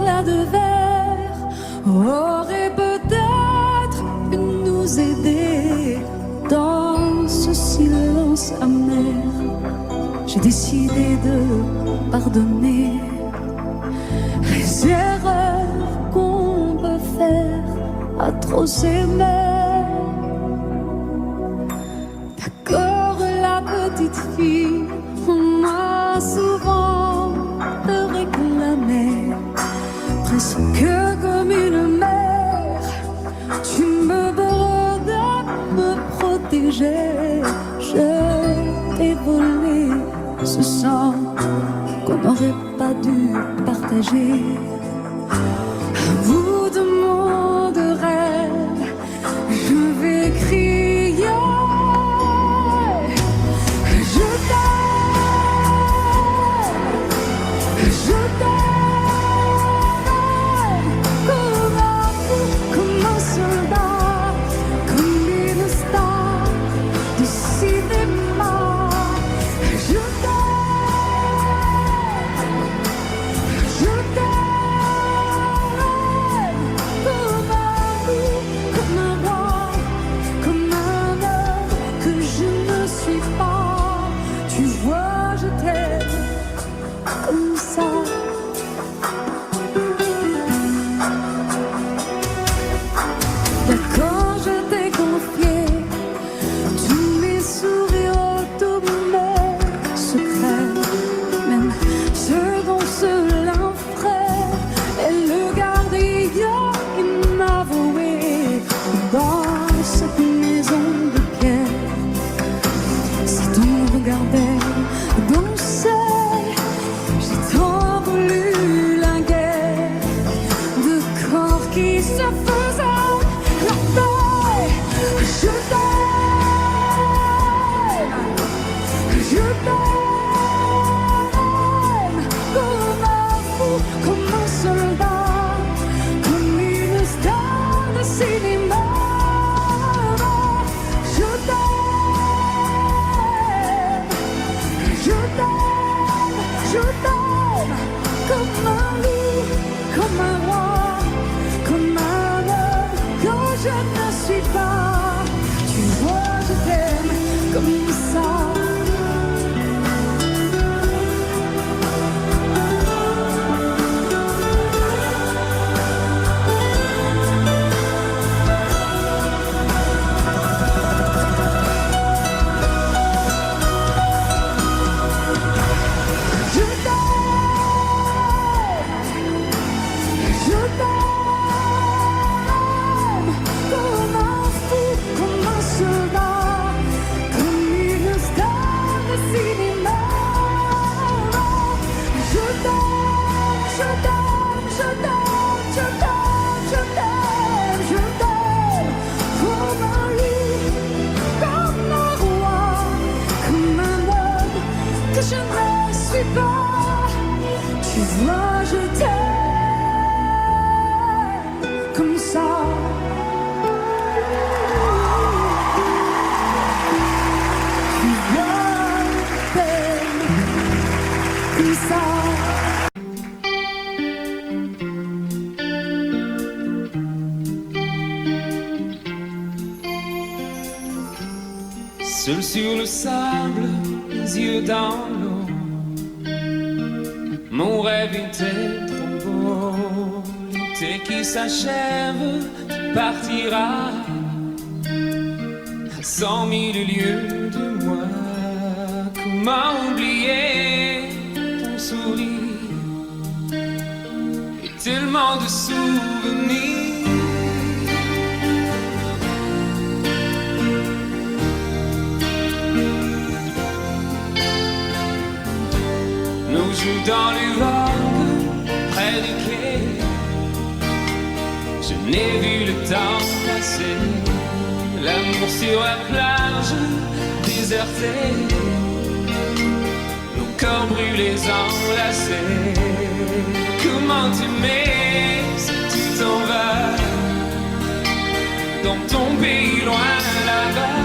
éclats de verre auraient peut-être pu nous aider dans ce silence amer. J'ai décidé de pardonner les erreurs qu'on peut faire à trop s'aimer. D'accord, la petite fille, on m'a souvent réclamé, presque comme une mère. Tu me donnes de me protéger. Je t'ai volé ce sang qu'on n'aurait pas dû partager. À bout de mots de rêve, je vais crier. Je t'aime, je t'aime, comme un fou, comme un soldat, comme une star du cinéma. Je t'aime comme un loup, comme un roi, comme un homme que je ne suis pas. Tu vois, je t'aime comme ça. Je ne suis pas, tu vois, je t'aime comme ça. Tu vois, je t'aime comme ça. Seul sur le sable, les yeux dans l'eau, mon rêve était trop beau. L'été qui s'achève, tu partiras à 100 000 lieues de moi. Comment oublier ton sourire et tellement de souvenirs. Nous jouons dans les vagues, près du quai. Je n'ai vu le temps passer. L'amour sur la plage, déserté. Nos corps brûlés, enlacés. Comment t'aimer si tu t'en vas dans ton pays loin là-bas.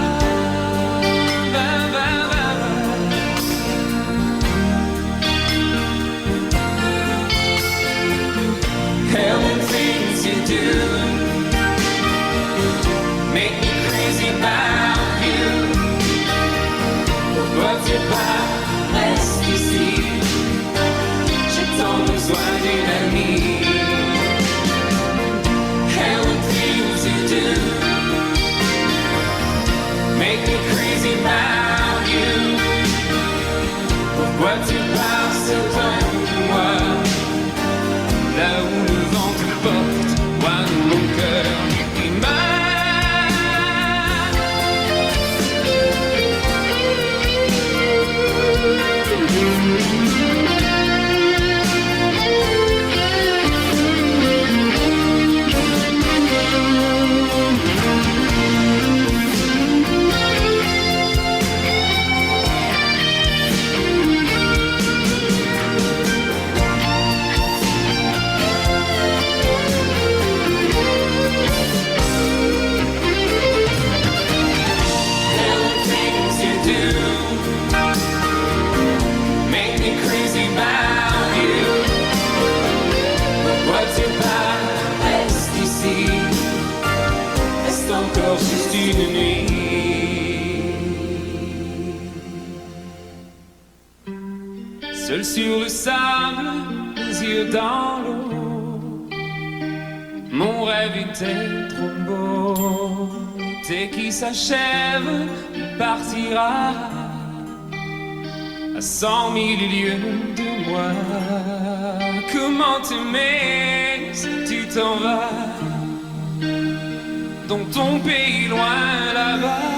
où le vent te porte, loin de mon cœur qui meurt. Juste une nuit, seul sur le sable, les yeux dans l'eau. Mon rêve était trop beau. L'été qui s'achève partira à 100 000 lieues de moi. Comment t'aimer si tu t'en vas dans ton pays loin là-bas?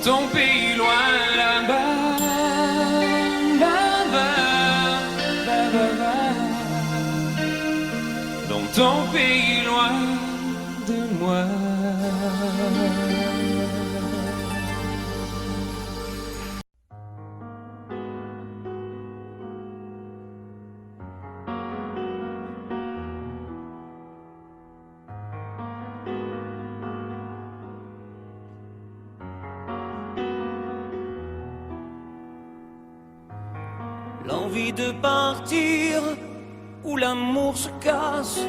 Dans ton pays loin là-bas, dans ton pays loin de moi. L'envie de partir où l'amour se casse.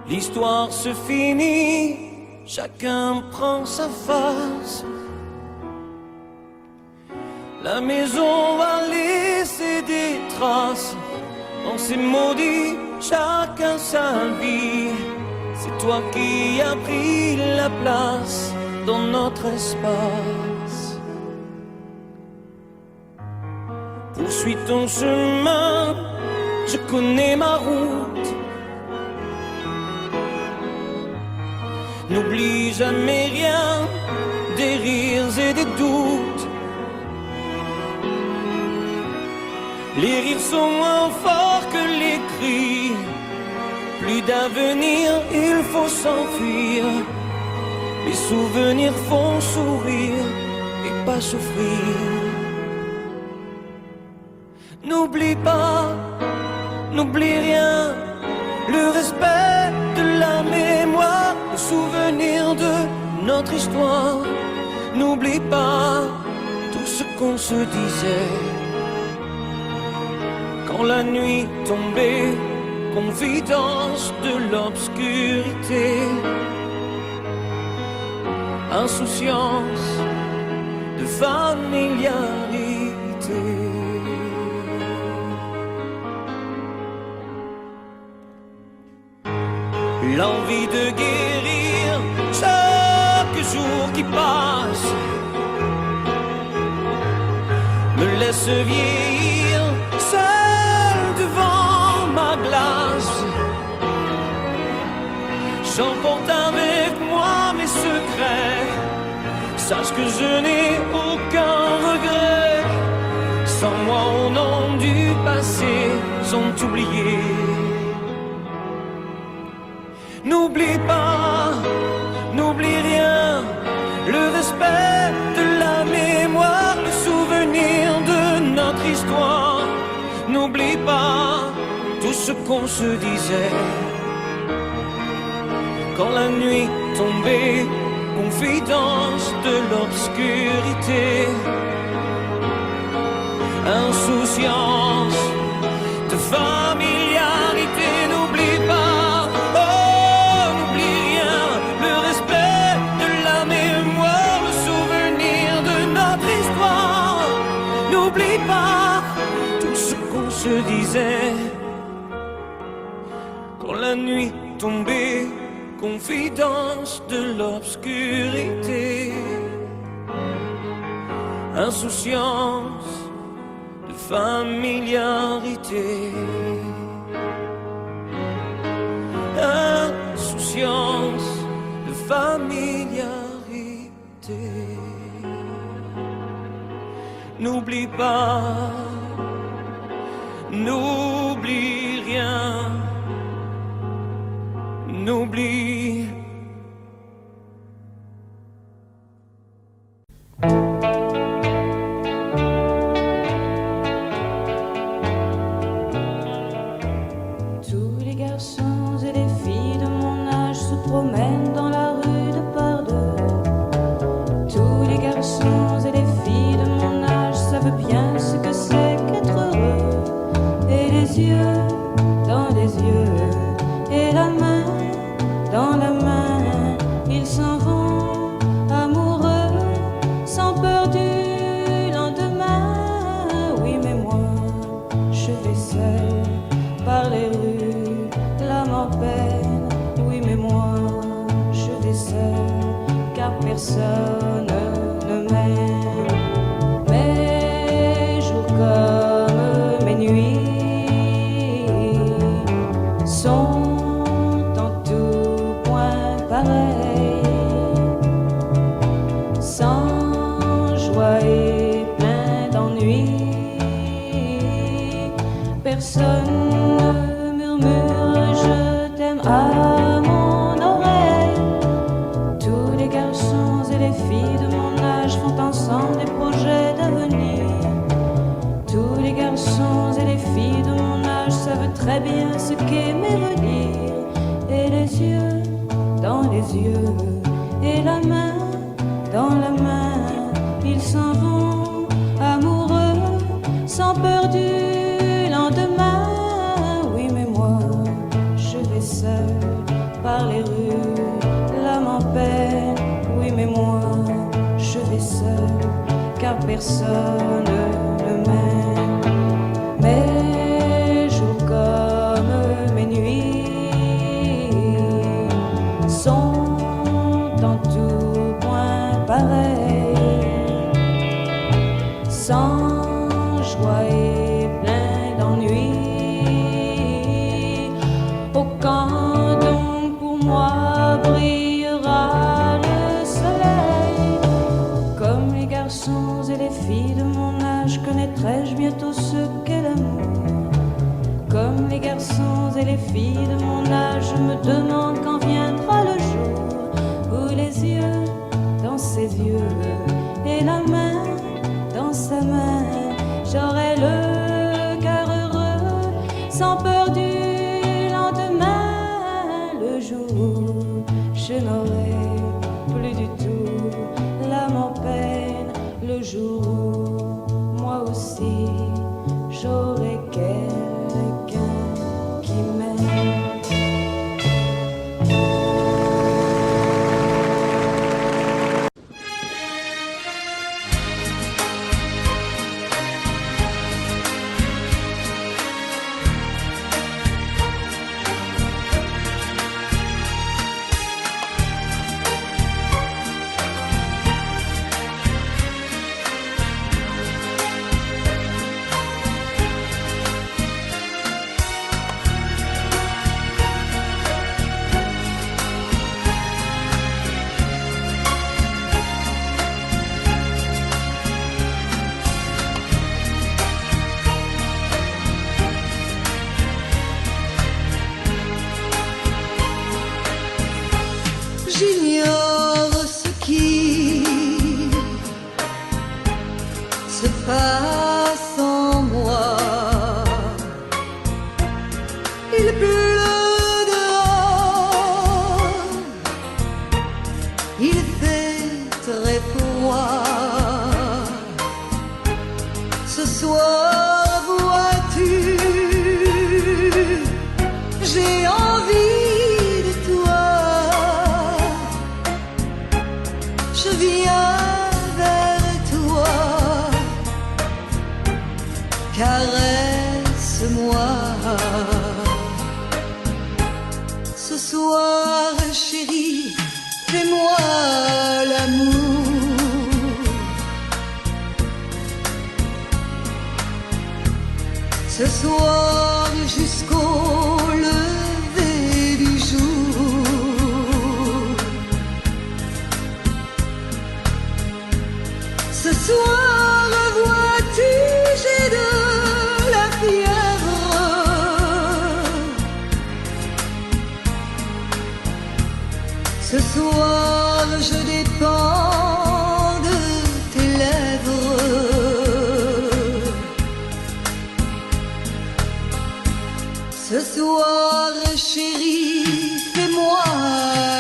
L'histoire se finit, chacun prend sa face. La maison va laisser des traces. On s'est maudit, chacun sa vie. C'est toi qui as pris la place dans notre espace. Poursuis ton chemin, je connais ma route. N'oublie jamais rien, des rires et des doutes. Les rires sont moins forts que les cris. Plus d'avenir, il faut s'enfuir. Les souvenirs font sourire et pas souffrir. N'oublie pas, n'oublie rien, le respect de la mémoire, le souvenir de notre histoire. N'oublie pas tout ce qu'on se disait quand la nuit tombait, confidence de l'obscurité, insouciance de familiarité. L'envie de guérir chaque jour qui passe me laisse vieillir seul devant ma glace. J'emporte avec moi mes secrets. Sache que je n'ai aucun regret. Sans moi au nom du passé sont oubliés. N'oublie pas, n'oublie rien, le respect de la mémoire, le souvenir de notre histoire. N'oublie pas tout ce qu'on se disait quand la nuit tombait, confidence de l'obscurité, insouciance de familiarité. N'oublie pas, oh, n'oublie rien, le respect de la mémoire, le souvenir de notre histoire. N'oublie pas tout ce qu'on se disait quand la nuit tombait, confidence de l'obscurité, insouciance de familiarité. Insouciance de familiarité. N'oublie pas, n'oublie rien, n'oublie. Tous les garçons et les filles de mon âge se promènent dans la rue de par deux. Tous les garçons et les filles de mon âge savent bien ce que c'est qu'être heureux. Et les yeux dans les yeux, et la main dans la main, ils s'en vont amoureux, sans peur du lendemain. Oui, mais moi, je vais seul par les rues, l'âme en peine. Oui, mais moi, je vais seul, car personne ne m'aime. Mes jours comme mes nuits sont en tout point pareils, sans joie et plein d'ennui. Personne ne murmure je t'aime à mon oreille. Tous les garçons et les filles de mon âge font ensemble des projets d'avenir. Tous les garçons et les filles de mon âge savent très bien ce qu'aimer veut dire. Et les yeux dans les yeux, et la main dans la main, ils s'en vont amoureux, sans peur du lendemain. Oui, mais moi, je vais seul par les rues, l'âme en peine. Oui, mais moi, je vais seul, car personne ne m'aime. Mes jours comme mes nuits sont en tout point pareils, sans joie et plein d'ennui. Oh, quand donc pour moi brillera le soleil, comme les garçons et les filles de mon âge, connaîtrai-je bientôt ce qu'est l'amour. Comme les garçons et les filles de mon âge, je me demande quand viendra le jour où les yeux dans ses yeux et la main dans sa main, j'aurai le cœur heureux, sans peur du lendemain. Le jour où je n'aurai plus du tout l'âme en peine, le jour où moi aussi j'aurai quelqu'un qui m'aime. J'ignore ce qui se passe en moi. Il pleut dehors, il fait très froid. Ce soir, vois-tu, j'ai envie de toi. Je viens vers toi, caresse-moi. Ce soir, chérie, fais-moi l'amour. ce soir jusqu'au lever du jour. Ce soir, vois-tu, j'ai de la fièvre. Ce soir, je dépends de tes lèvres. Ce soir, chérie, fais-moi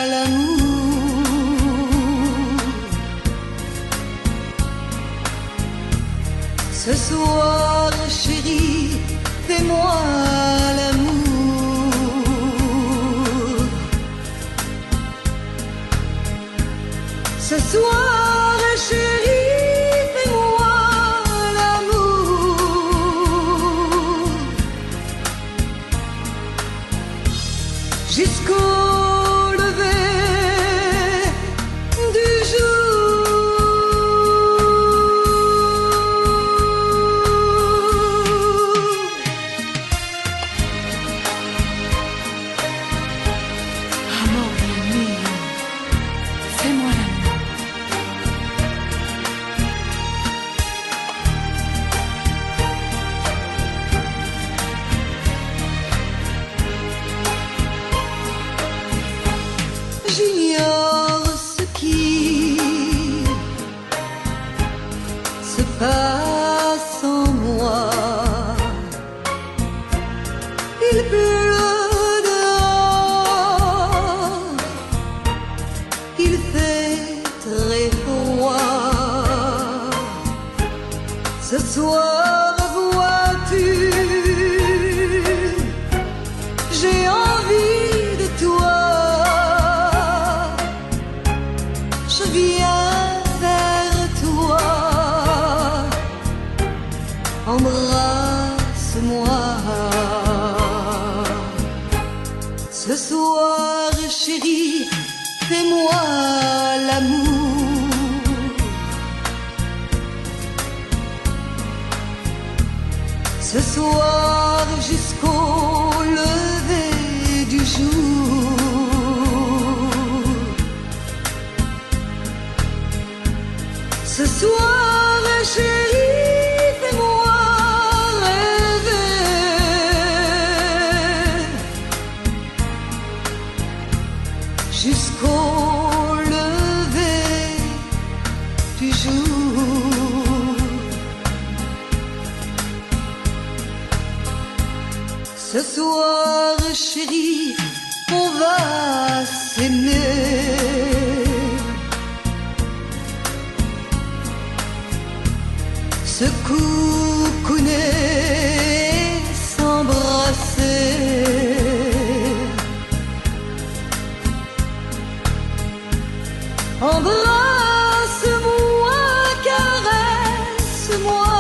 l'amour. Ce soir, chérie, fais-moi l'amour. Ce soir, chérie, fais-moi l'amour. Jusqu'au lever du Amore mio, fais-moi l'amour. J'ignore ce qui se passe en moi. Il pleut dehors, il fait très froid. Ce soir, vois-tu, j'ai envie de toi. Je viens vers toi, embrasse-moi. Ce soir, chérie, fais-moi l'amour. Ce soir, jusqu'au lever du jour. Ce soir, chérie, fais-moi rêver. Jusqu'au lever du jour. Ce soir, chérie, on va s'aimer. Se coucouner, s'embrasser. Embrasse-moi, caresse-moi.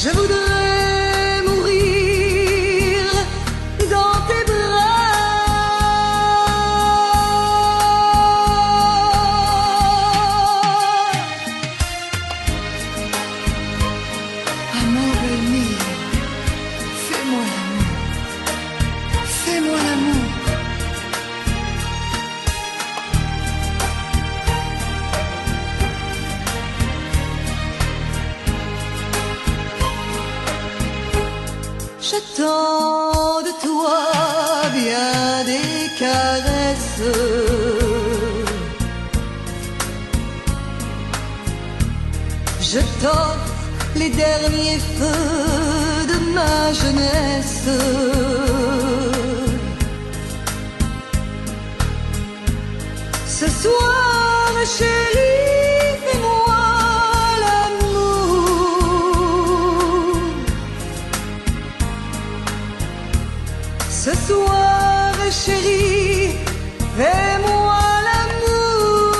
Je voudrais mourir dans tes Amore mio, fais-moi l'amour. Fais-moi l'amour. J'attends de toi bien des caresses. Je t'offre les derniers feux de ma jeunesse. Ce soir, chérie, fais-moi l'amour. Ce soir, chérie, fais-moi l'amour.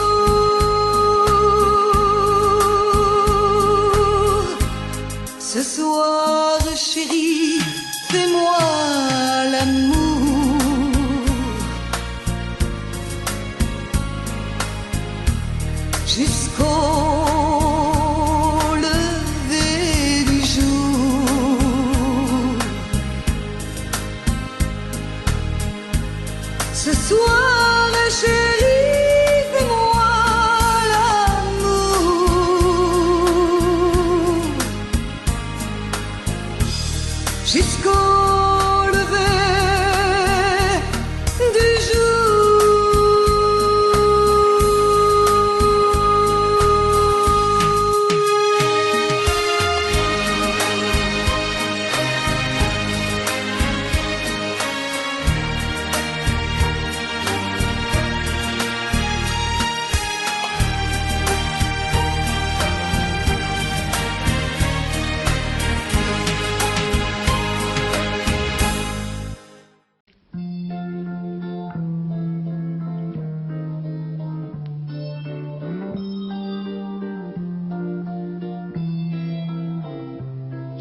Ce soir, chérie, fais-moi l'amour. Jusqu'au Ce soir, chérie, fais-moi l'amour jusqu'au lever du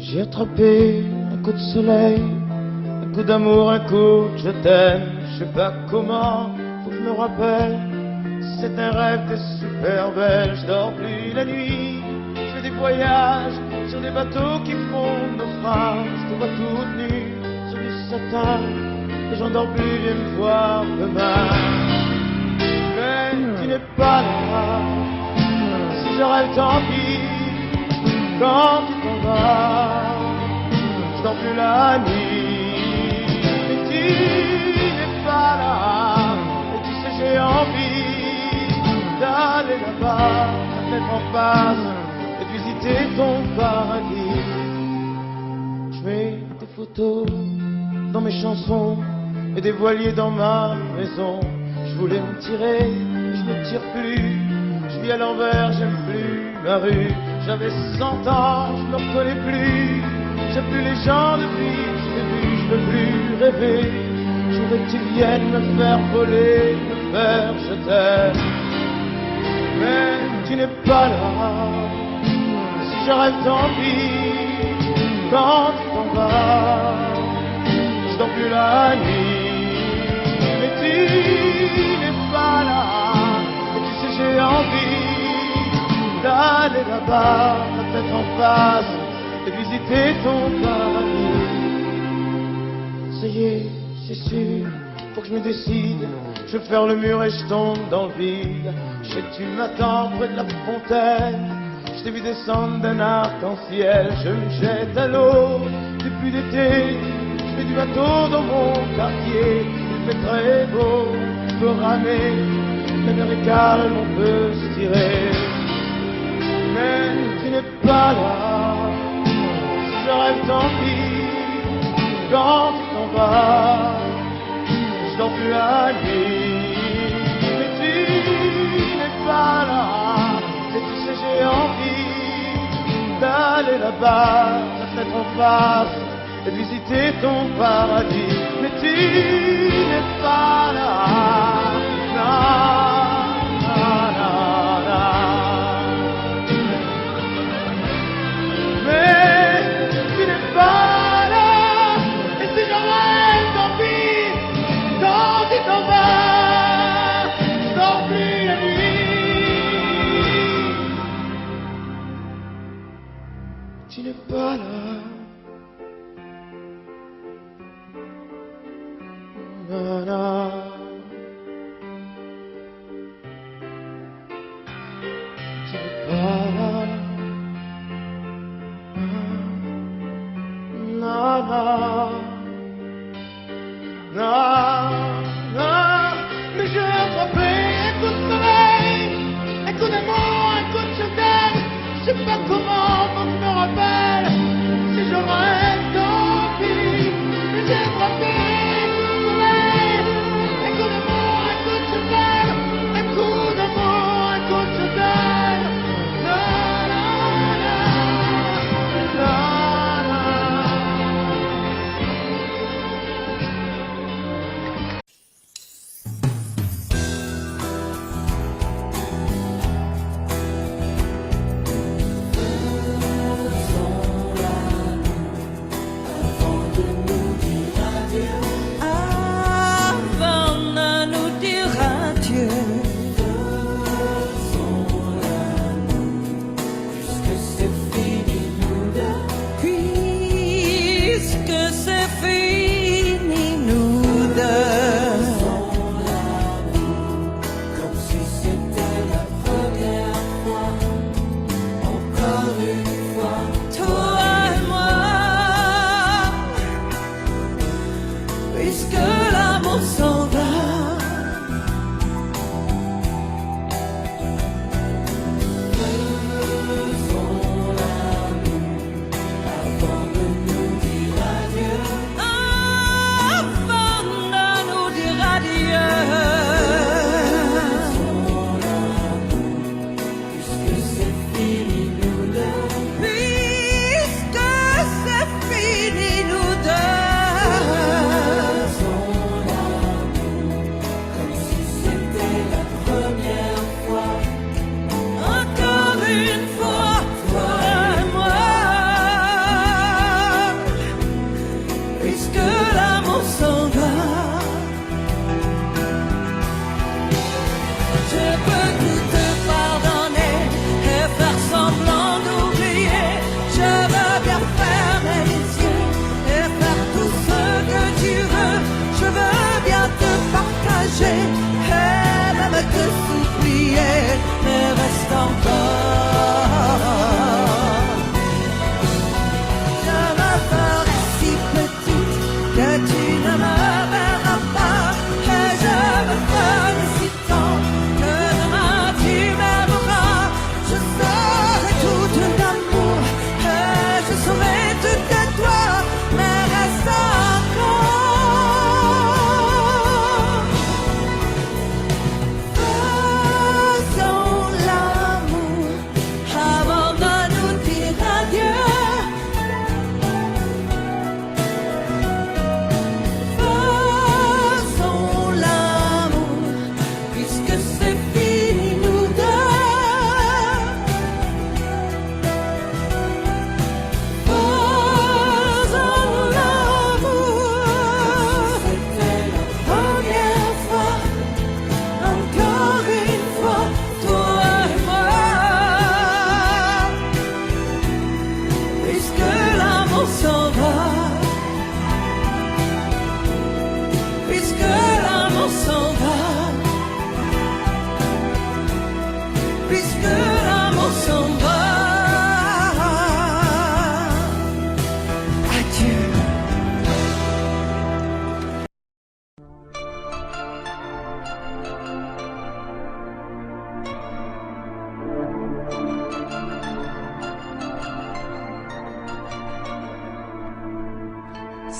J'ai attrapé un coup de soleil, un coup d'amour, un coup de je t'aime. Je sais pas comment, faut que je me rappelle. C'est un rêve, t'es super belle. Je dors plus la nuit, je fais des voyages sur des bateaux qui font naufrage. Je te vois toute nue sur du satin et j'en dors plus, viens me voir demain. Mais tu n'es pas là, si je rêve tant pis. Quand tu t'en vas, je dors plus la nuit. Mais tu n'es pas là, et tu sais j'ai envie d'aller là-bas, la tête en face, et de visiter ton paradis. Je mets des photos dans mes chansons et des voiliers dans ma maison. Je voulais me tirer, mais je me tire plus. Je vis à l'envers, j'aime plus ma rue. J'avais 100 ans, je me reconnais plus. J'aime plus les gens depuis que je t'ai vu, je peux plus rêver. Je voudrais que tu viennes me faire voler, me faire je t'aime. Mais tu n'es pas là, si je rêve tant pis. Quand tu t'en vas, je dors plus la nuit. Mais tu n'es pas là, et tu sais j'ai envie d'aller là-bas, la tête en face, et visiter ton paradis. Ça y est, c'est sûr, faut que je me décide. Je vais faire le mur et je tombe dans le vide. Je sais que tu m'attends près de la fontaine. Je t'ai vu descendre d'un arc-en-ciel. Je me jette à l'eau depuis l'été. Je fais du bateau dans mon quartier. Il fait très beau, je peux ramer. La mer est calme, on peut se tirer. Mais tu n'es pas là, si je rêve tant pis. Quand tu t'en vas, je dors plus la nuit. Mais tu n'es pas là, et tu sais j'ai envie d'aller là-bas, la tête en face, et de visiter ton paradis. Mais tu n'es pas là, non. Tu n'es pas là. Na, na.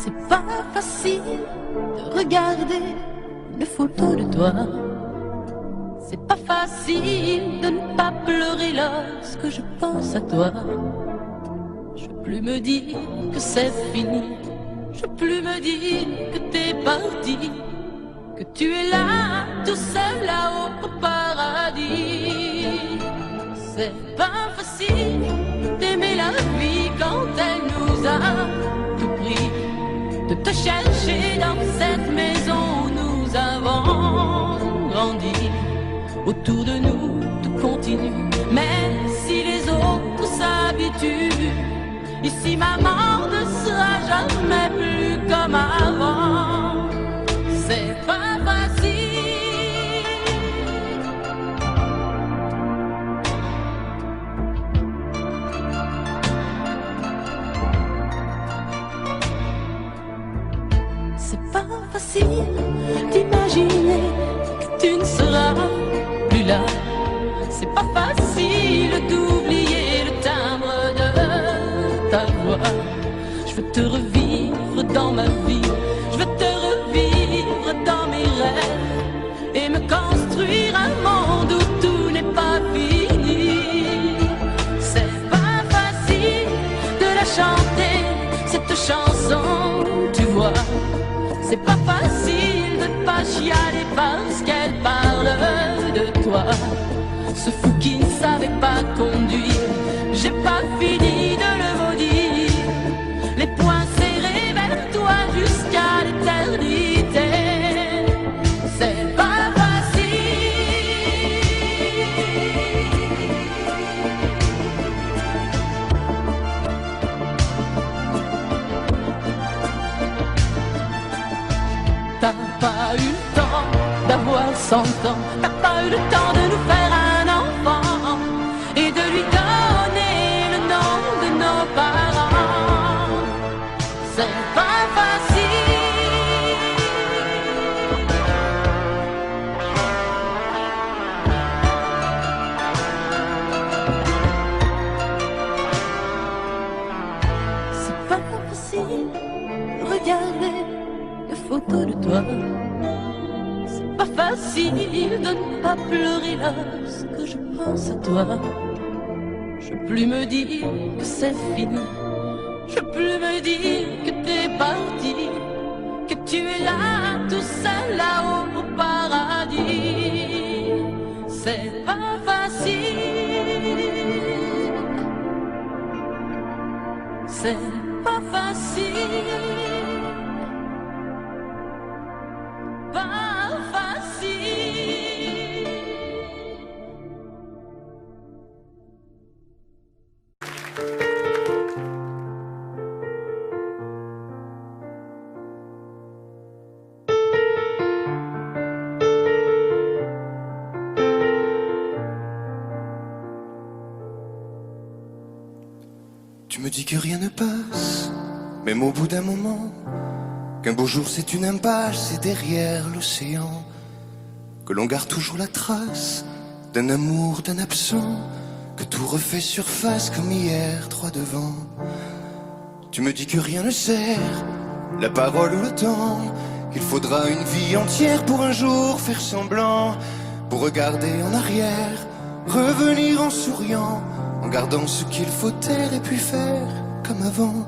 C'est pas facile de regarder les photos de toi. C'est pas facile de ne pas pleurer lorsque je pense à toi. Je peux plus me dire que c'est fini. Je peux plus me dire que t'es parti, que tu es là, tout seul là-haut au paradis. C'est pas facile d'aimer la vie quand elle nous a tout pris, de te chercher dans cette maison où nous avons grandi. Autour de nous, tout continue, mais si les autres s'habituent, ici maman ne sera jamais plus comme avant. C'est pas facile. C'est pas facile d'imaginer que tu ne seras plus là. C'est pas facile d'oublier le timbre de ta voix. Je veux te revivre dans ma vie, je veux te revivre dans mes rêves et me construire un monde où tout n'est pas fini. C'est pas facile de la chanter, cette chanson, tu vois. C'est pas facile de ne pas chialer parce qu'elle parle de toi. Ce fou qui ne savait pas conduire, j'ai pas fini de le maudire. Les poings serrés vers toi jusqu'à l'éternité. C'est pas T'as pas eu le temps d'avoir 100 ans, t'as pas eu le temps de nous faire un enfant et de lui donner le nom de nos parents. C'est pas facile. C'est pas facile de regarder les photos de toi. C'est pas facile de ne pas pleurer lorsque je pense à toi. Je peux plus me dire que c'est fini. Je peux plus me dire que t'es parti, que tu es là, tout seul là-haut au paradis. C'est pas facile. C'est pas facile. Pas facile. Tu me dis que rien ne passe, même au bout d'un moment, qu'un beau jour c'est une impasse, c'est derrière l'océan, que l'on garde toujours la trace d'un amour, d'un absent, que tout refait surface comme hier, droit devant. Tu me dis que rien ne sert, la parole ou le temps, qu'il faudra une vie entière pour un jour faire semblant, pour regarder en arrière, revenir en souriant, en gardant ce qu'il faut taire et puis faire comme avant.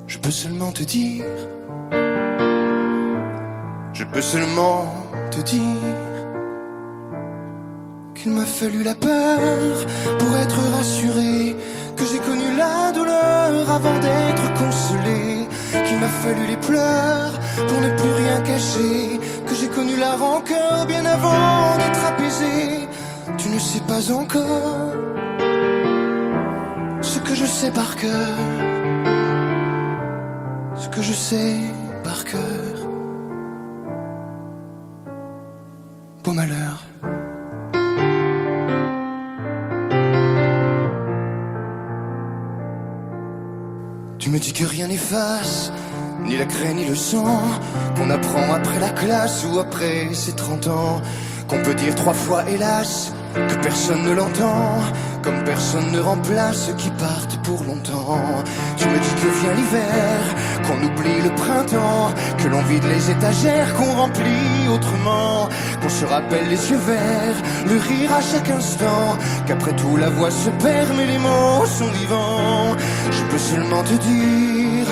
Je peux seulement te dire, je peux seulement te dire qu'il m'a fallu la peur pour être rassuré, que j'ai connu la douleur avant d'être consolé, qu'il m'a fallu les pleurs pour ne plus rien cacher, que j'ai connu la rancœur bien avant d'être apaisé. Tu ne sais pas encore ce que je sais par cœur, ce que je sais par cœur. Beau malheur. Tu me dis que rien n'efface, ni la craie ni le sang, qu'on apprend après la classe ou après ses 30 ans, qu'on peut dire 3 fois hélas, que personne ne l'entend, comme personne ne remplace ceux qui partent pour longtemps. Tu me dis que vient l'hiver, qu'on oublie le printemps, que l'on vide les étagères, qu'on remplit autrement, qu'on se rappelle les yeux verts, le rire à chaque instant, qu'après tout la voix se perd mais les mots sont vivants. Je peux seulement te dire,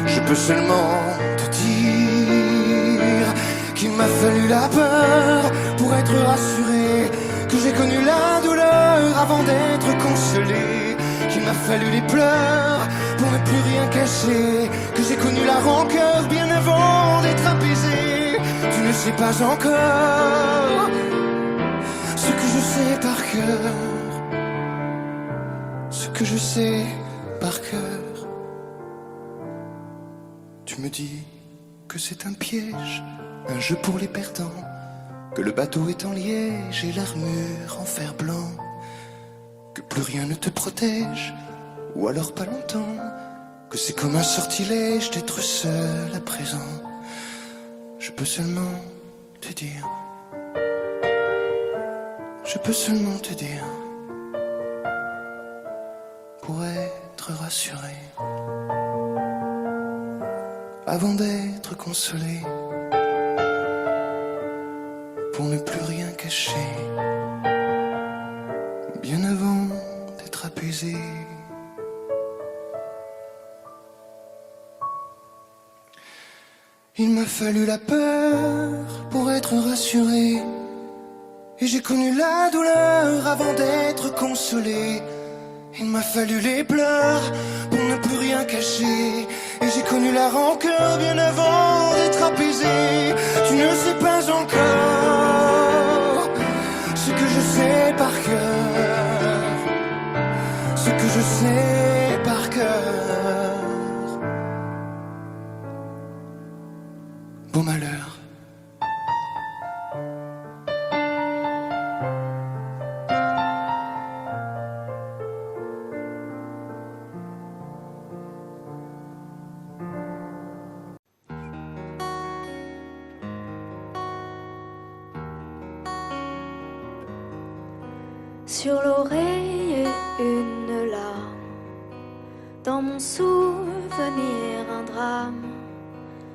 je peux seulement te dire qu'il m'a fallu la peur pour être rassuré, que j'ai connu la douleur avant d'être consolé, qu'il m'a fallu les pleurs pour ne plus rien cacher, que j'ai connu la rancœur bien avant d'être apaisé. Tu ne sais pas encore ce que je sais par cœur, ce que je sais par cœur. Tu me dis que c'est un piège, un jeu pour les perdants, que le bateau est en liège et l'armure en fer blanc, que plus rien ne te protège, ou alors pas longtemps, que c'est comme un sortilège d'être seul à présent. Je peux seulement te dire, je peux seulement te dire, pour être rassuré, avant d'être consolé, pour ne plus rien cacher, bien avant d'être apaisé. Il m'a fallu la peur pour être rassuré, et j'ai connu la douleur avant d'être consolé. Il m'a fallu les pleurs pour ne plus rien cacher, et j'ai connu la rancœur bien avant d'être apaisé. Tu ne sais pas encore ce que je sais par cœur, ce que je sais par cœur. Beau malheur. Sur l'oreille une larme, dans mon souvenir un drame,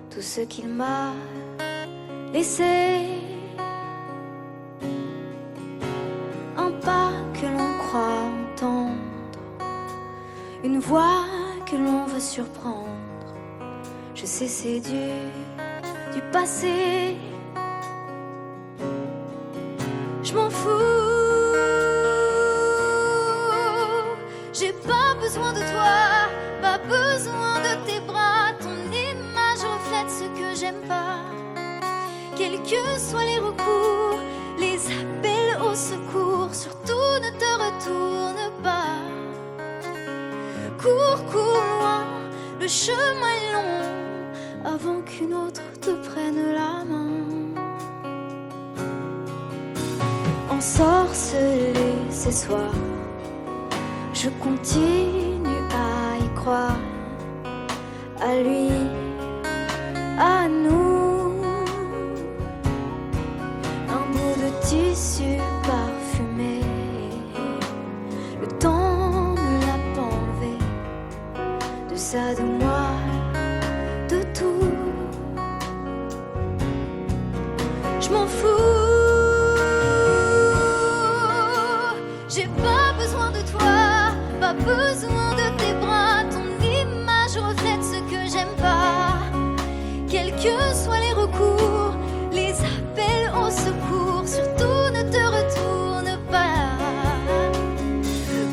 tout ce qu'il m'a laissé, un pas que l'on croit entendre, une voix que l'on veut surprendre. Je sais c'est du passé, je m'en fous. J'ai pas besoin de toi, pas besoin de tes bras. Ton image reflète ce que j'aime pas. Quels que soient les recours, les appels au secours, surtout ne te retourne pas. Cours, cours loin, le chemin est long, avant qu'une autre te prenne la main. Ensorcelé ces soirs, je continue à y croire, à lui, à nous. Un bout de tissu parfumé, le temps ne l'a pas enlevé, de ça, de moi, de tout. Je m'en fous. J'ai pas besoin de toi, pas besoin de tes bras. Ton image reflète ce que j'aime pas. Quels que soient les recours, les appels au secours, surtout ne te retourne pas.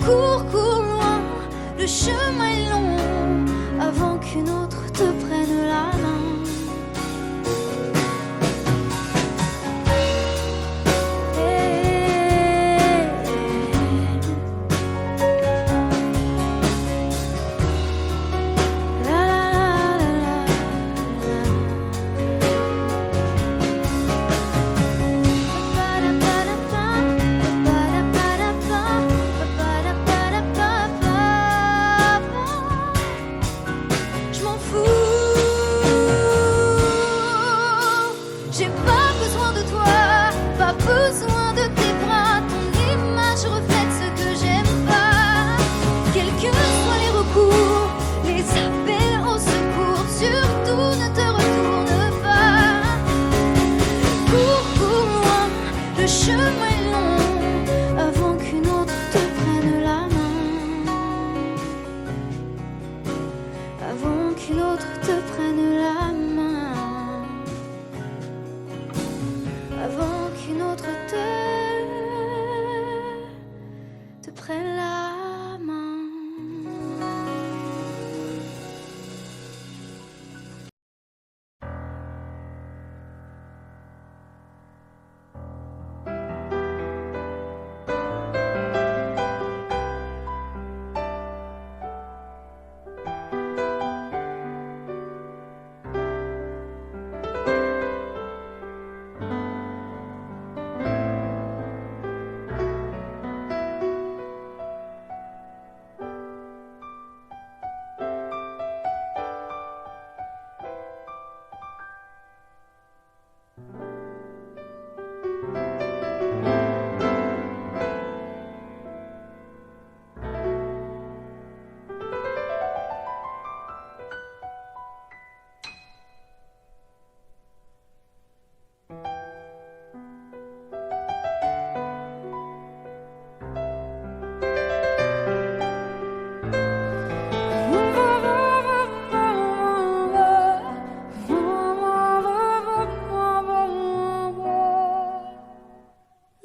Cours, cours loin, le chemin est long, avant qu'une autre te prenne la main. besoin de tes bras, ton image reflète ce que j'aime pas. Quels que soient les recours, les appels au secours, surtout ne te retourne pas. Cours, cours loin, le chemin est long, avant qu'une autre te prenne la main. Avant qu'une autre te prenne la main. Avant qu'une autre te prenne la main.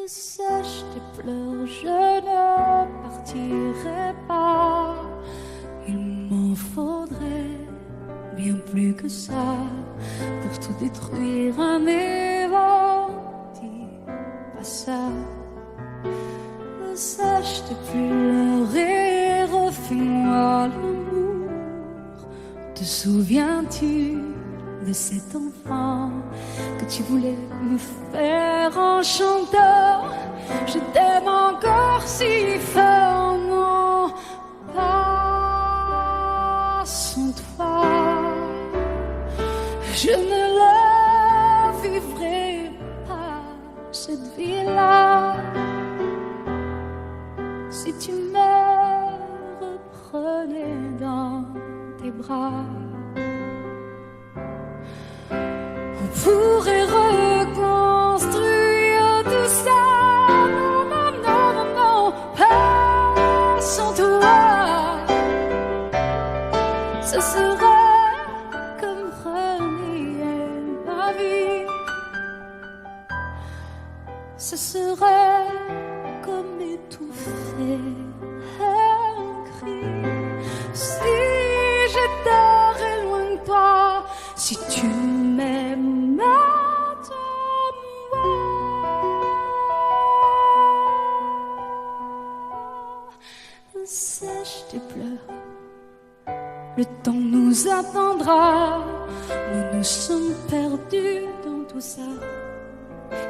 Sèche tes pleurs, je ne partirai pas. Il m'en faudrait bien plus que ça pour tout détruire un évent. Dis pas ça. Sèche tes pleurs et refais-moi l'amour. Te souviens-tu de cet enfant que tu voulais me faire en chantant? Je t'aime encore si fort, non, pas sans toi. Je ne la vivrai pas, cette vie-là, si tu me reprenais dans tes bras. On pourrait reconstruire tout ça. Non, non, non, non, non, pas sans toi. Ce serait comme renier ma vie. Ce serait comme étouffer un cri. Si j'étais loin de toi, si tu m'aimes maintenant, sèche tes pleurs, le temps nous attendra. Nous nous sommes perdus dans tout ça.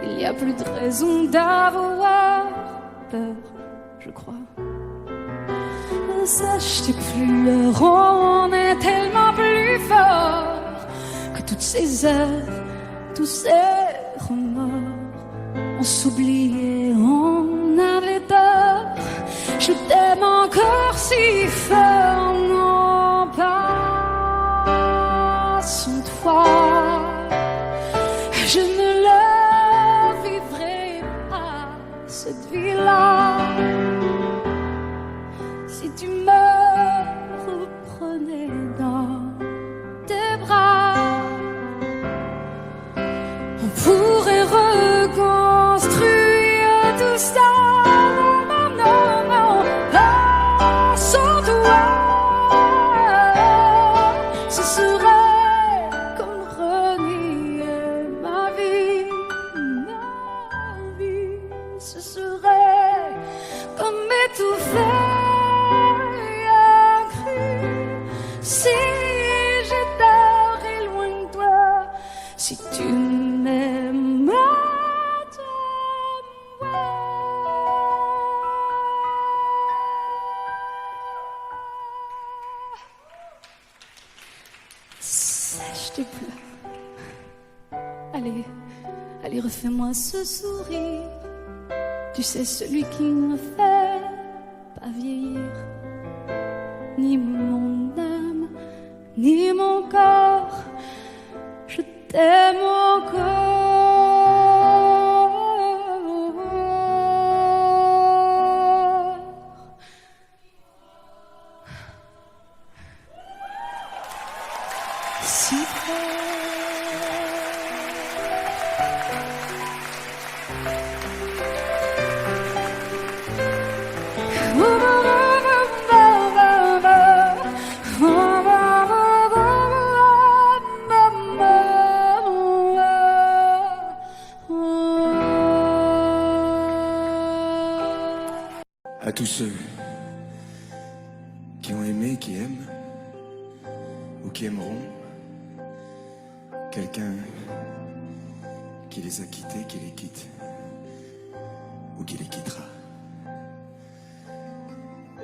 Il n'y a plus de raison d'avoir peur, je crois. Sèche tes pleurs, on est tellement plus fort que toutes ces heures, tous ces remords. On s'oubliait, on avait tort. Je t'aime encore si fort, non pas sans toi. Je ne la vivrai pas, cette vie-là, si tu me reprenais dans tes bras. On pourrait reconstruire tout ça. Non, non, non, pas sans toi. Ce serait comme renier ma vie. Ce serait comme étouffer un cri. Si j'étais loin de toi, si tu m'aimes maintenant. Sèche tes pleurs. Allez, Allez, refais-moi ce sourire. Tu sais, celui qui ne me fait pas vieillir. Ni mon âme, ni mon corps, je t'aime encore. Si près. À tous ceux qui ont aimé, qui aiment, ou qui aimeront, quelqu'un qui les a quittés, qui les quitte, ou qui les quittera.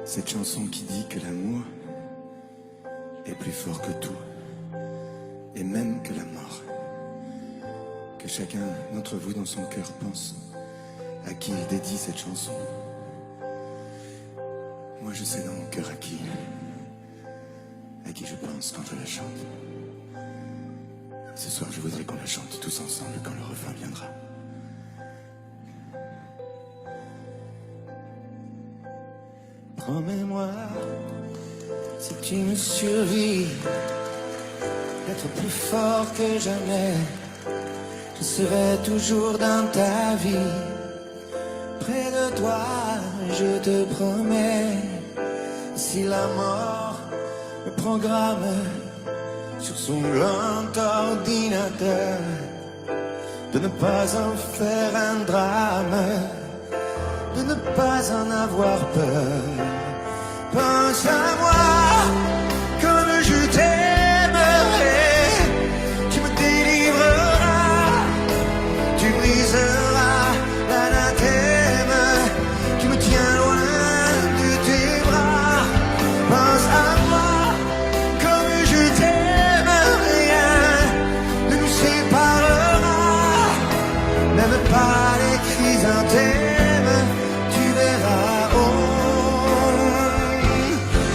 Cette chanson qui dit que l'amour est plus fort que tout, et même que la mort. Que chacun d'entre vous dans son cœur pense à qui il dédie cette chanson. Moi je sais dans mon cœur à qui je pense quand je la chante. Ce soir je voudrais qu'on la chante tous ensemble quand le refrain viendra. Promets-moi, si tu me survis, d'être plus fort que jamais. Je serai toujours dans ta vie, près de toi, je te promets. Si la mort me programme sur son grand ordinateur, de ne pas en faire un drame, de ne pas en avoir peur. Pense à moi comme je t'aimerai. Tu me délivreras, tu briseras l'anathème qui me tient loin de tes bras. Pense à moi comme je t'aime, rien ne nous séparera, même pas les chrysanthèmes. Tu verras, on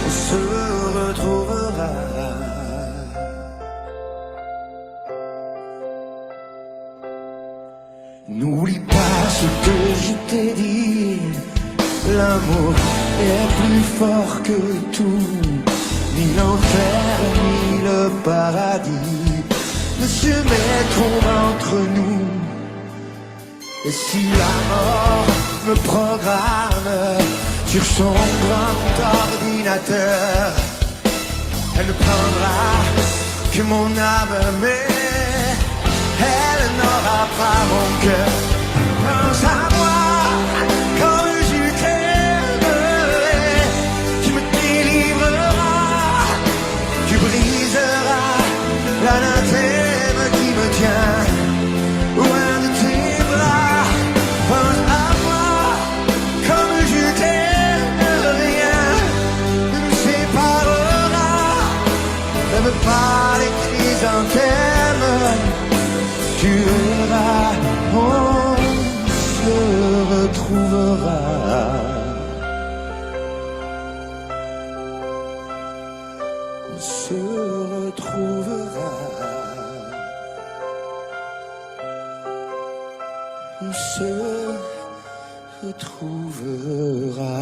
se retrouvera. N'oublie pas ce que je t'ai dit, l'amour est plus fort que tout, ni l'enfer ni le paradis ne se mettront entre nous. Et si la mort me programme sur son grand ordinateur, elle ne prendra que mon âme, mais elle n'aura pas mon cœur. Pense à moi quand je t'aimerai. Tu me délivreras, tu briseras l'anathème qui me tient loin de tes bras. Pense à moi comme je t'aime, rien ne nous séparera, même pas les chrysanthèmes. Tu verras, on se retrouvera. On se retrouvera. On se retrouvera.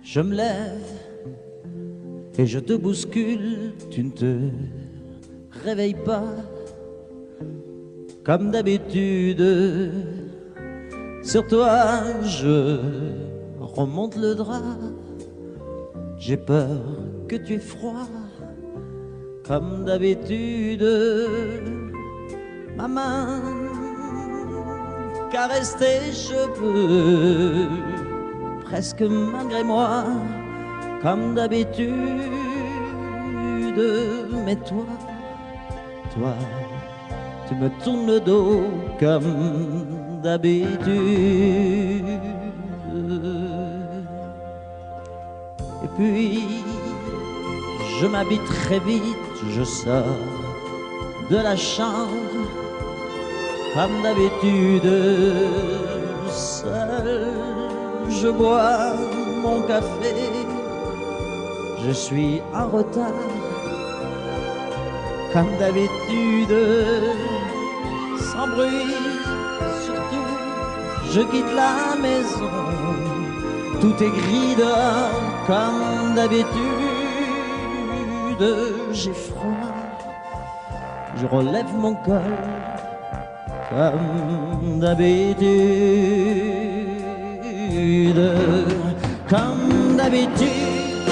Je me lève et je te bouscule, tu ne te réveilles pas comme d'habitude. Sur toi je remonte le drap, j'ai peur que tu aies froid comme d'habitude. Ma main caresse tes cheveux, presque malgré moi, comme d'habitude. Mais toi, tu me tournes le dos comme d'habitude. Et puis, je m'habille très vite, je sors de la chambre, comme d'habitude, seul, je bois mon café, je suis en retard, comme d'habitude, sans bruit, surtout, je quitte la maison, tout est gris dehors, comme d'habitude, j'ai froid, je relève mon col, comme d'habitude, comme d'habitude,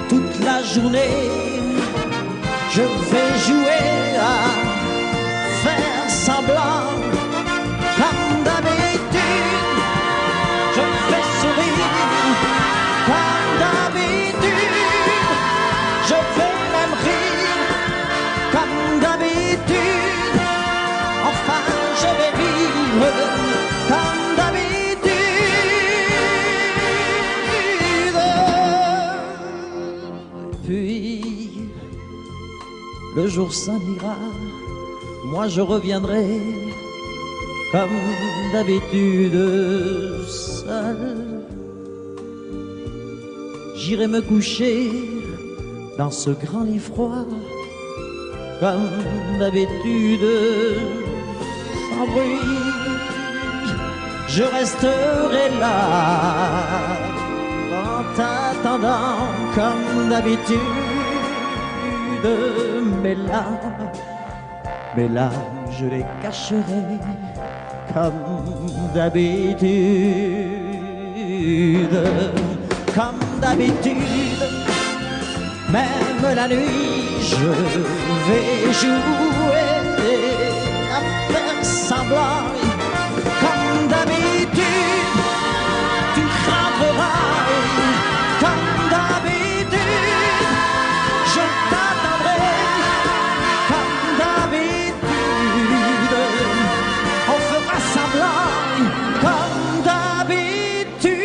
toute la journée, je vais jouer à faire semblant, comme d'habitude, je fais sourire, comme d'habitude, je vais même rire, comme d'habitude, enfin je vais vivre, comme d'habitude. Puis, le jour s'en ira, moi je reviendrai, comme d'habitude, seul. J'irai me coucher dans ce grand lit froid, comme d'habitude, sans bruit. Je resterai là, en t'attendant, comme d'habitude. Mes larmes, je les cacherai, comme d'habitude, comme d'habitude. Même la nuit, je vais jouer à faire semblant, comme d'habitude. Tu rentreras, comme d'habitude. Je t'attendrai, comme d'habitude. On fera semblant, comme d'habitude.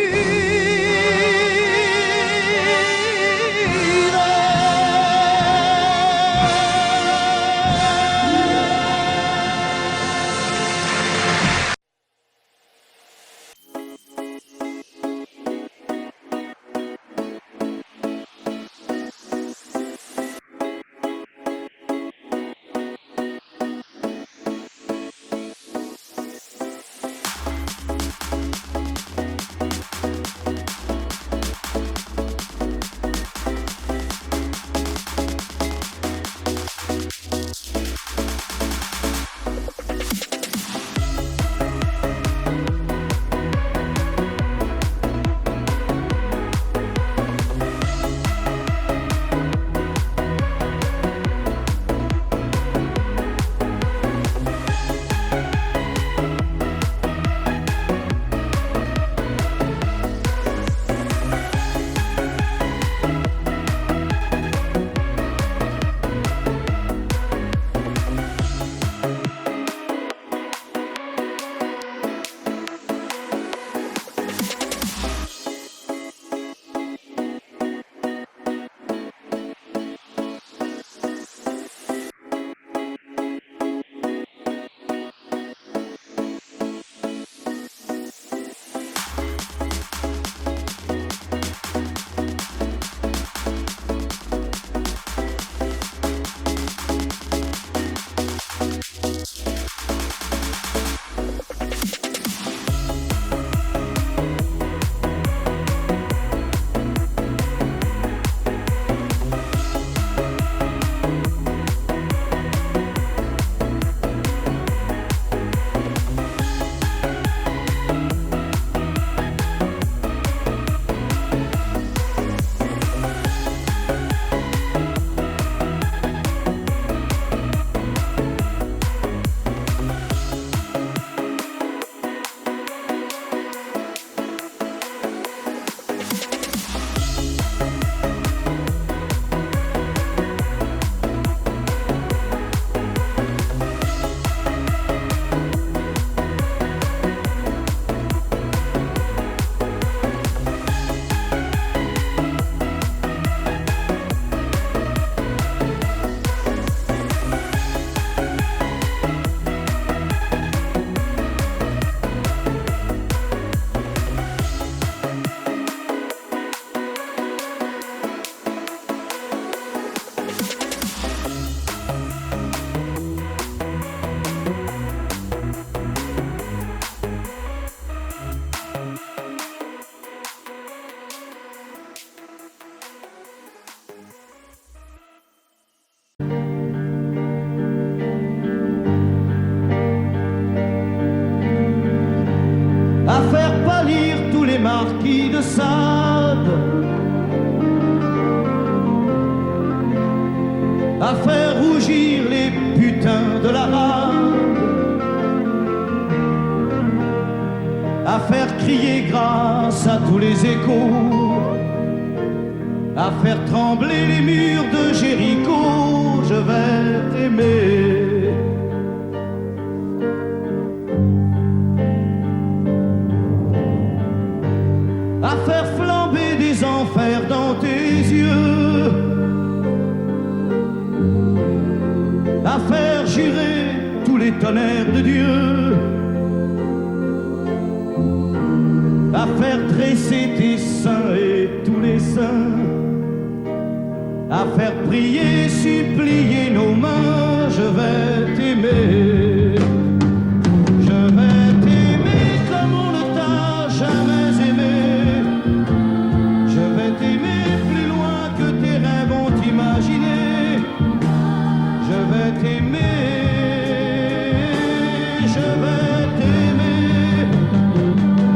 crier grâce à tous les échos, à faire trembler les murs de Jéricho. Je vais t'aimer. À faire flamber des enfers dans tes yeux, à faire jurer tous les tonnerres de Dieu, à faire dresser tes seins et tous les saints, à faire prier, supplier nos mains. Je vais t'aimer. Je vais t'aimer comme on ne t'a jamais aimé. Je vais t'aimer plus loin que tes rêves ont imaginé. Je vais t'aimer. Je vais t'aimer.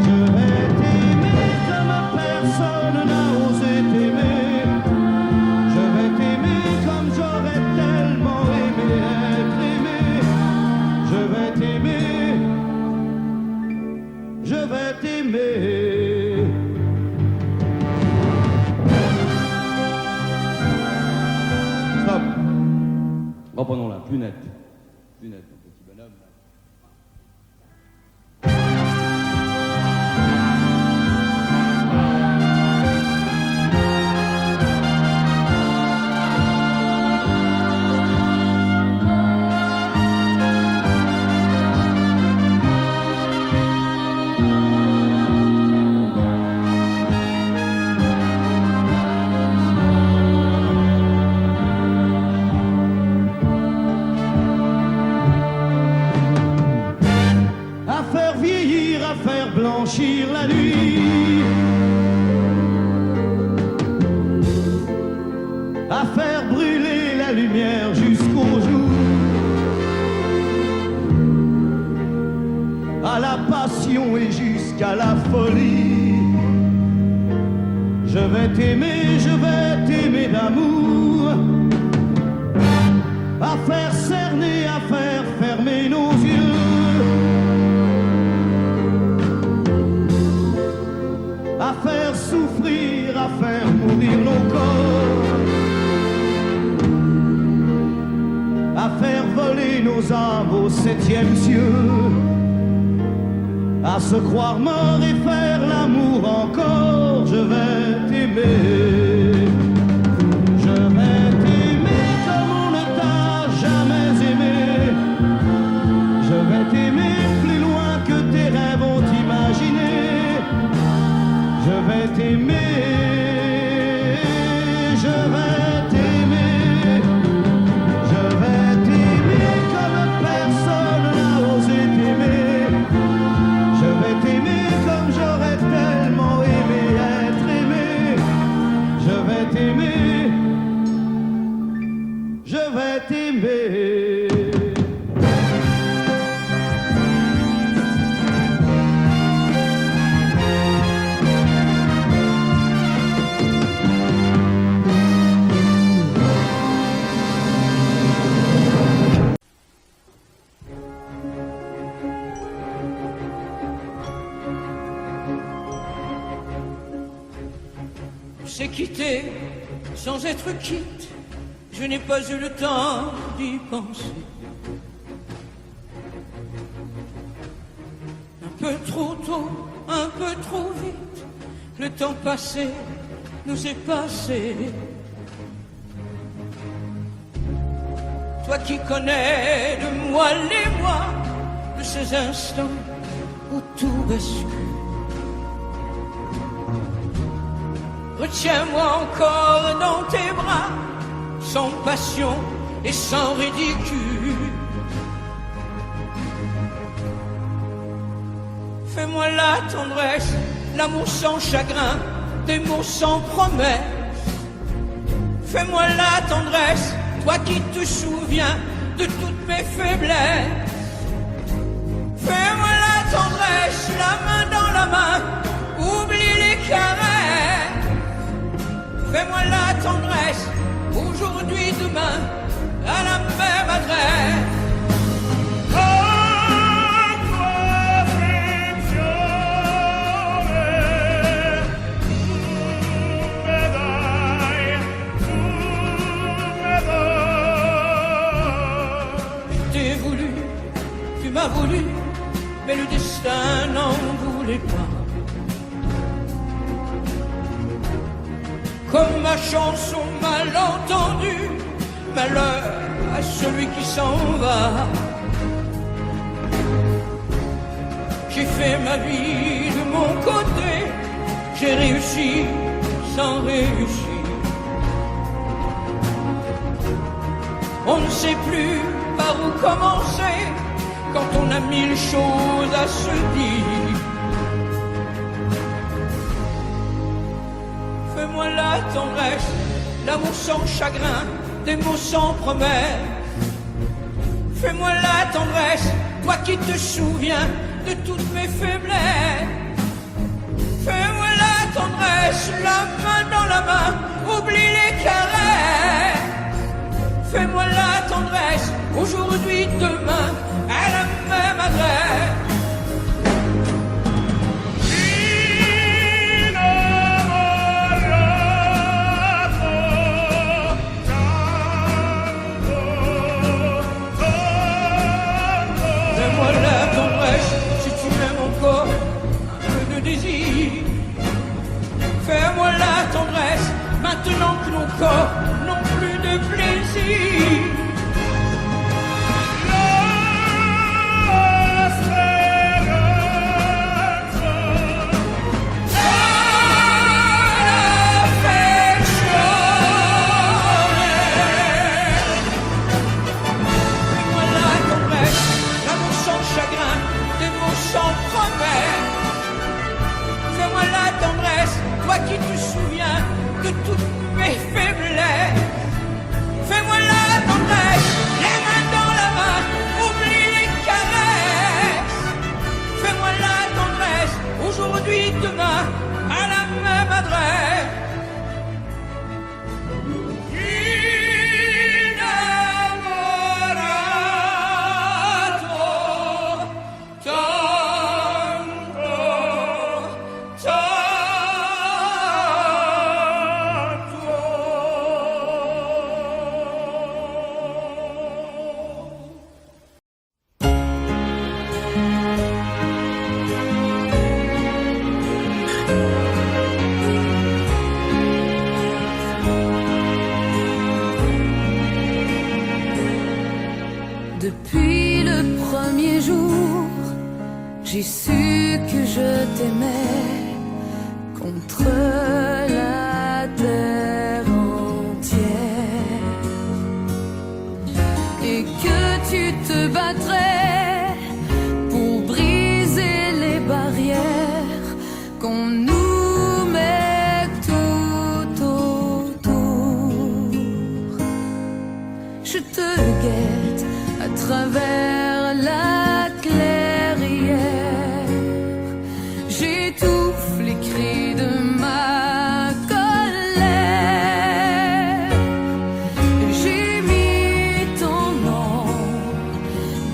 Je vais t'aimer comme personne n'a osé t'aimer. Je vais t'aimer comme j'aurais tellement aimé être aimé. Je vais t'aimer. Je vais t'aimer. Stop. Reprenons-la, plus net. Plus net, mon petit bonhomme. À faire vieillir, à faire blanchir la nuit, à faire brûler la lumière jusqu'au jour, à la passion et jusqu'à la folie. Je vais t'aimer d'amour, à faire cerner, à faire fermer nos yeux, à faire souffrir, à faire mourir nos corps, à faire voler nos âmes au 7e cieux, à se croire mort et faire l'amour encore. Je vais t'aimer. Je vais t'aimer comme on ne t'a jamais aimé. Je vais t'aimer plus loin que tes rêves ont imaginé. Je vais t'aimer, je vais t'aimer, je vais t'aimer comme personne n'a osé t'aimer. Je vais t'aimer comme j'aurais tellement aimé être aimé. Je vais t'aimer, je vais t'aimer. C'est quitté sans être quitte, je n'ai pas eu le temps d'y penser. Un peu trop tôt, un peu trop vite, le temps passé nous est passé. Toi qui connais de moi les mois, de ces instants où tout bascule. Retiens-moi encore dans tes bras, sans passion et sans ridicule. Fais-moi la tendresse, l'amour sans chagrin, des mots sans promesse. Fais-moi la tendresse, toi qui te souviens de toutes mes faiblesses. Fais-moi la tendresse, la main dans la main, oublie les caresses. Fais-moi la tendresse, aujourd'hui, demain, à la même adresse. Oh, toi, comme ma chanson mal entendue. Malheur à celui qui s'en va. J'ai fait ma vie de mon côté, j'ai réussi sans réussir. On ne sait plus par où commencer quand on a mille choses à se dire. Fais-moi la tendresse, l'amour sans chagrin, des mots sans promesse. Fais-moi la tendresse, toi qui te souviens de toutes mes faiblesses. Fais-moi la tendresse, la main dans la main, oublie les caresses. Fais-moi la tendresse, aujourd'hui, demain, à la même adresse. Fais-moi la tendresse, si tu m'aimes encore, un peu de désir. Fais-moi la tendresse, maintenant que nos corps n'ont plus de plaisir. Toi qui te souviens de toutes mes faiblesses. Fais-moi la tendresse, les mains dans la main, oublie les caresses. Fais-moi la tendresse, aujourd'hui, demain, à la même adresse. Depuis le premier jour, j'ai su que je t'aimais contre la terre entière et que tu te battrais pour briser les barrières qu'on nous met tout autour. Je te guette à travers la clairière, j'étouffe les cris de ma colère. J'ai mis ton nom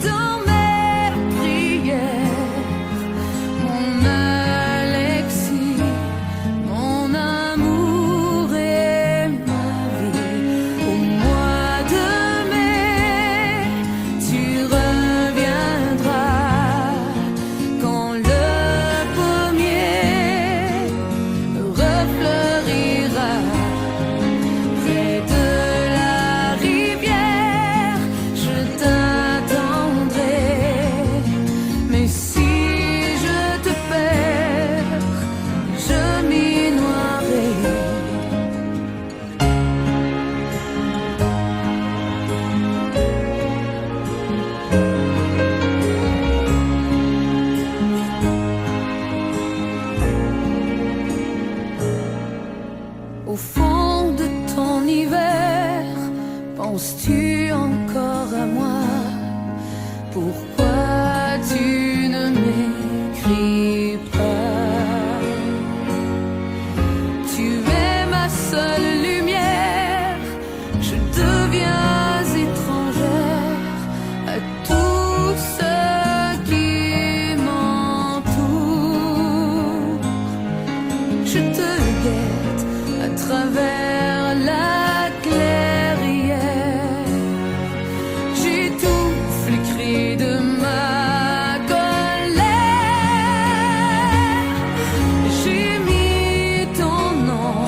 dans mes prières, mon Alexis, mon amour et ma vie. Au mois de mai, tu reviendras quand le pommier refleurira près de la rivière. Je t'attendrai, mais si je te perds, je m'y noierai. Au fond de ton hiver, penses-tu encore à moi? Pourquoi tu ne m'écris pas? Tu es ma seule lumière, je deviens étrangère à tout ce qui m'entoure. Je te guette à travers la clairière, j'étouffe les cris de ma colère. J'ai mis ton nom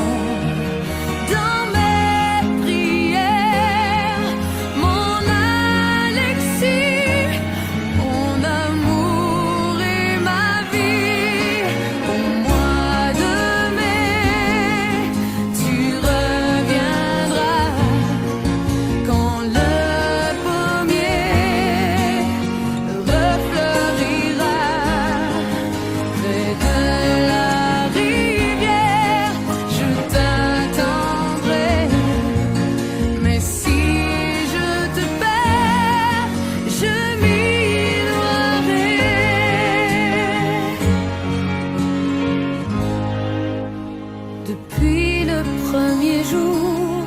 Depuis le premier jour,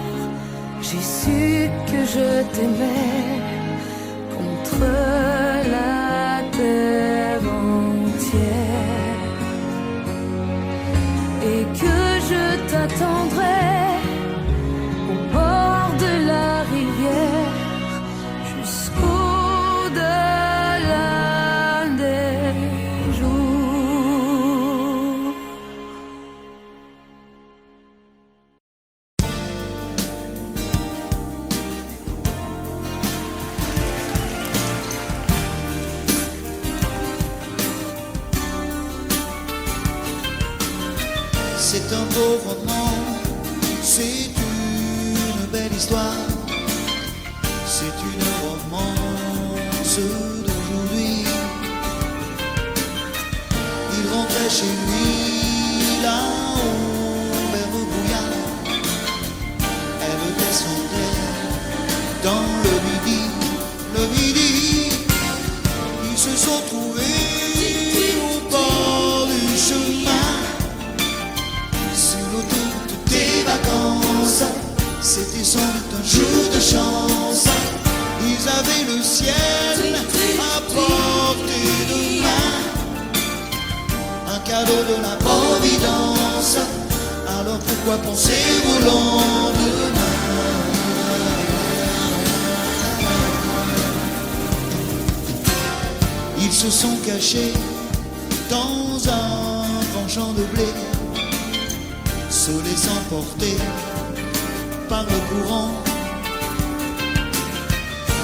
j'ai su que je t'aimais contre la terre entière et que je t'attendrai au bord de la rivière jusqu'au-delà des jours. C'est un beau roman, c'est une belle histoire, c'est une romance d'aujourd'hui. Il rentrait chez lui là-haut vers le brouillard, elle descendait dans le midi, ils se sont trouvés au bord du chemin. Des vacances, c'était sans doute un jour de chance. Ils avaient le ciel à portée de main, un cadeau de la providence. Alors pourquoi penser au lendemain? Ils se sont cachés dans un grand champ de blé, se laissant porter par le courant,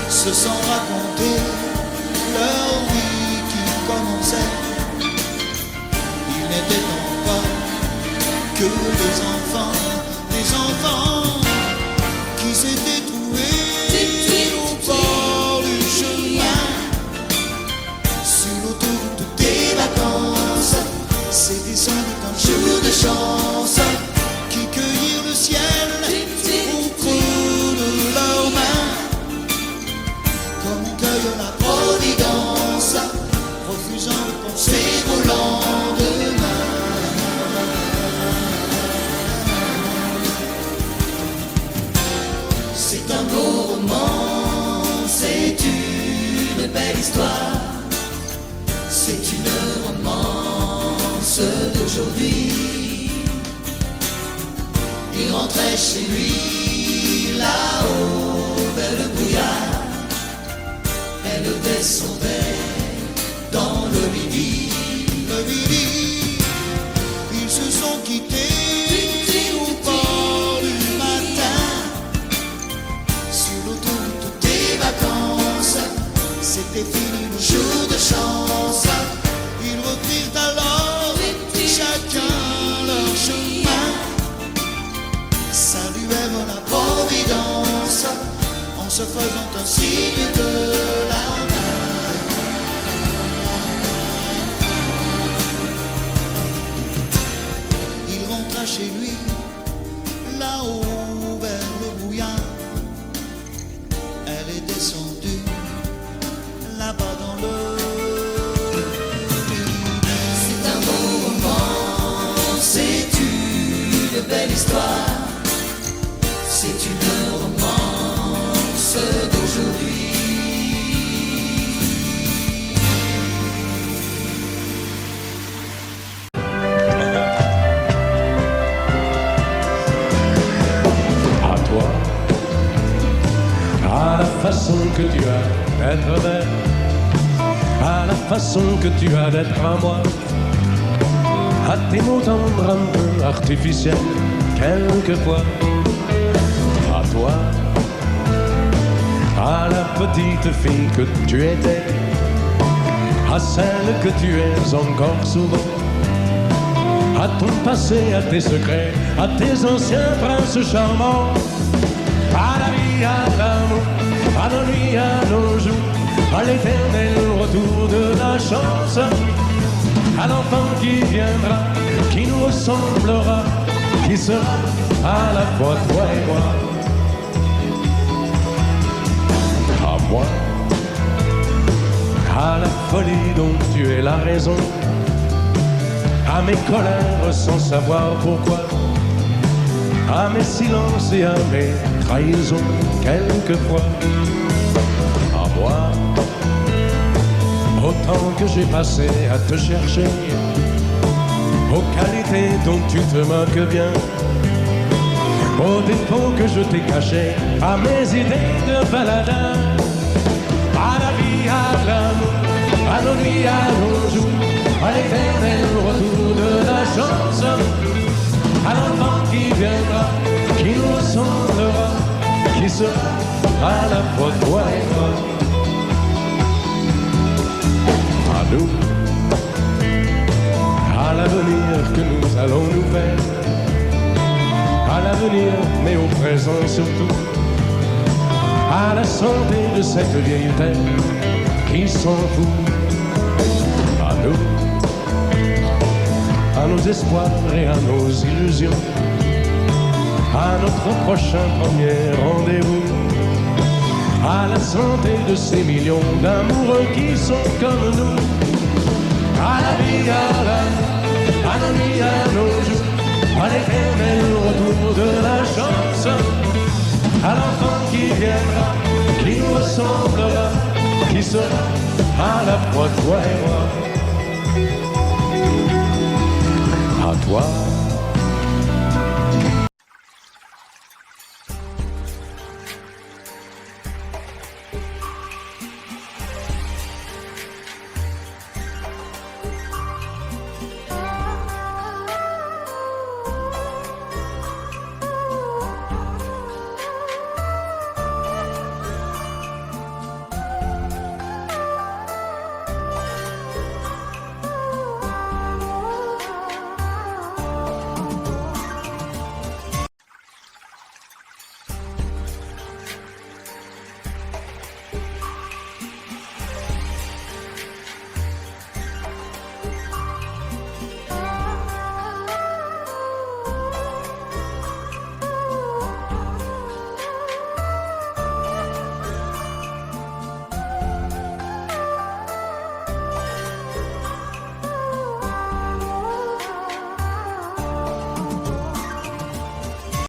se sont racontés leur vie qui commençait. Ils n'étaient donc pas que des enfants qui s'étaient trouvés au bord du chemin, sur l'autoroute des vacances. C'était sans doute un jour de chance, qui cueillirent le ciel au creux de leurs mains, comme on cueille la providence, refusant de penser au lendemain. C'est un beau roman, c'est une belle histoire, c'est une romance d'aujourd'hui. Il rentrait chez lui là-haut vers le brouillard, elle descendait dans le midi. Ils se sont quittés au bord du matin, sur l'autoroute des vacances. C'était fini le jour de chance. Ils reprirent alors chacun leur chemin, saluèrent la providence en se faisant un signe de la main. Il rentra chez lui là-haut vers le brouillard, elle est descendue là-bas dans le midi. C'est un beau roman, c'est une belle histoire, c'est une romance d'aujourd'hui. À toi, à la façon que tu as d'être belle, à la façon que tu as d'être à moi, à tes mots tendres un peu artificiels quelquefois. À toi, à la petite fille que tu étais, à celle que tu es encore souvent, à ton passé, à tes secrets, à tes anciens princes charmants, à la vie, à l'amour, à nos nuits, à nos jours, à l'éternel retour de la chance, à l'enfant qui viendra, qui nous ressemblera, qui sera à la fois toi et moi. À moi, à la folie dont tu es la raison, à mes colères sans savoir pourquoi, à mes silences et à mes trahisons quelquefois. À moi, autant que j'ai passé à te chercher, aux qualités dont tu te moques bien, aux défauts que je t'ai cachés, à mes idées de baladin, à la vie, à l'amour, à nos nuits, à nos jours, à l'éternel retour de la chanson, à l'enfant qui viendra, qui nous ressemblera, qui sera à la fois toi et moi. À nous, à l'avenir que nous allons nous faire, à l'avenir, mais au présent surtout, à la santé de cette vieille terre qui s'en fout. À nous, à nos espoirs et à nos illusions, à notre prochain premier rendez-vous, à la santé de ces millions d'amoureux qui sont comme nous. À la vie, à nos nuits, à nos jours, à l'éternel